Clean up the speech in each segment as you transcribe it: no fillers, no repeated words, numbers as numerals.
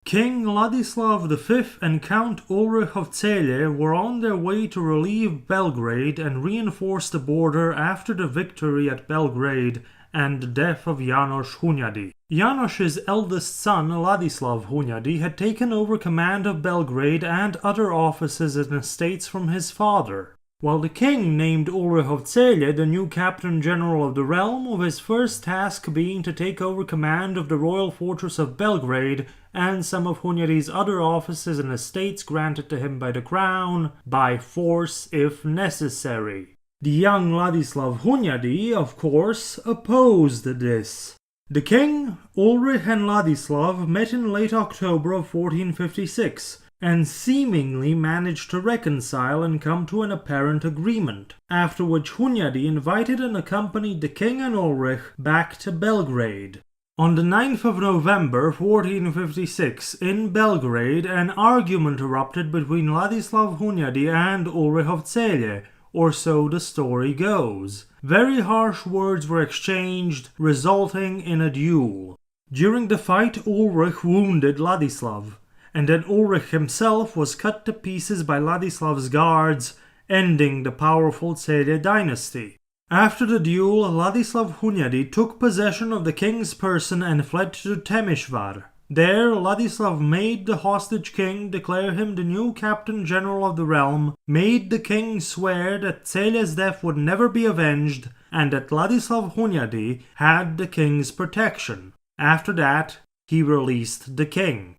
King Ladislav V and Count Ulrich of Celje were on their way to relieve Belgrade and reinforce the border after the victory at Belgrade and the death of Janos Hunyadi. Janos's eldest son, Ladislav Hunyadi, had taken over command of Belgrade and other offices and estates from his father, while the king named Ulrich of Celje the new captain general of the realm, with his first task being to take over command of the royal fortress of Belgrade and some of Hunyadi's other offices and estates granted to him by the crown, by force if necessary. The young Ladislav Hunyadi, of course, opposed this. The king, Ulrich and Ladislav met in late October of 1456, and seemingly managed to reconcile and come to an apparent agreement, after which Hunyadi invited and accompanied the king and Ulrich back to Belgrade. On the 9th of November 1456, in Belgrade, an argument erupted between Ladislav Hunyadi and Ulrich of Celje, or so the story goes. Very harsh words were exchanged, resulting in a duel. During the fight, Ulrich wounded Ladislav, and then Ulrich himself was cut to pieces by Ladislav's guards, ending the powerful Celje dynasty. After the duel, Ladislav Hunyadi took possession of the king's person and fled to Temishvar. There, Ladislav made the hostage king declare him the new captain general of the realm, made the king swear that Celje's death would never be avenged, and that Ladislav Hunyadi had the king's protection. After that, he released the king.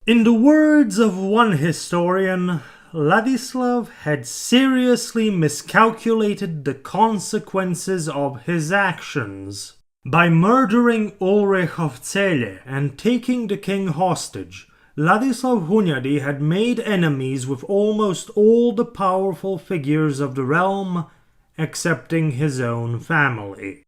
In the words of one historian, Ladislav had seriously miscalculated the consequences of his actions. By murdering Ulrich of Celje and taking the king hostage, Ladislav Hunyadi had made enemies with almost all the powerful figures of the realm, excepting his own family.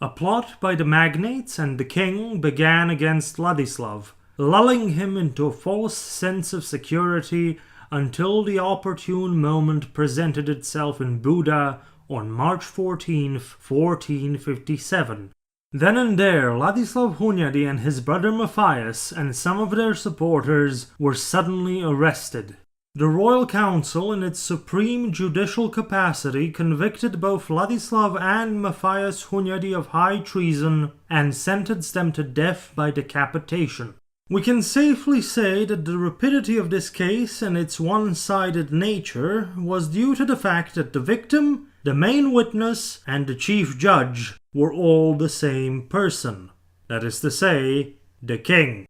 A plot by the magnates and the king began against Ladislav, lulling him into a false sense of security until the opportune moment presented itself in Buda on March 14, 1457. Then and there, Ladislav Hunyadi and his brother Matthias and some of their supporters were suddenly arrested. The royal council, in its supreme judicial capacity, convicted both Ladislav and Matthias Hunyadi of high treason and sentenced them to death by decapitation. We can safely say that the rapidity of this case and its one-sided nature was due to the fact that the victim, the main witness, and the chief judge were all the same person. That is to say, the king.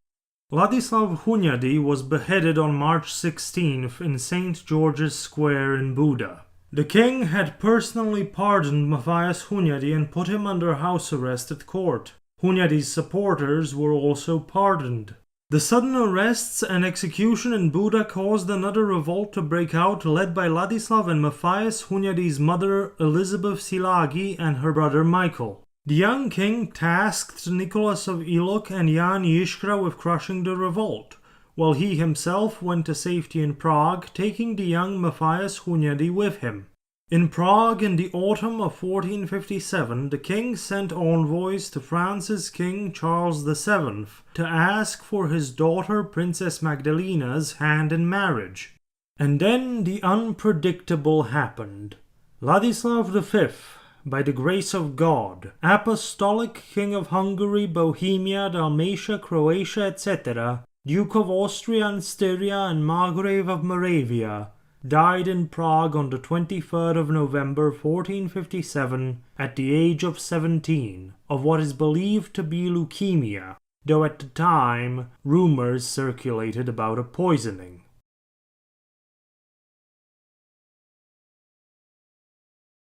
Ladislav Hunyadi was beheaded on March 16th in St. George's Square in Buda. The king had personally pardoned Matthias Hunyadi and put him under house arrest at court. Hunyadi's supporters were also pardoned. The sudden arrests and execution in Buda caused another revolt to break out, led by Ladislav and Matthias Hunyadi's mother Elizabeth Silagi and her brother Michael. The young king tasked Nicholas of Ilok and Jan Yishkra with crushing the revolt, while he himself went to safety in Prague, taking the young Matthias Hunyadi with him. In Prague in the autumn of 1457, the king sent envoys to France's King Charles VII to ask for his daughter Princess Magdalena's hand in marriage. And then the unpredictable happened. Ladislav V, by the grace of God, Apostolic King of Hungary, Bohemia, Dalmatia, Croatia, etc., Duke of Austria and Styria and Margrave of Moravia, died in Prague on the 23rd of November 1457 at the age of 17 of what is believed to be leukemia, though at the time rumors circulated about a poisoning.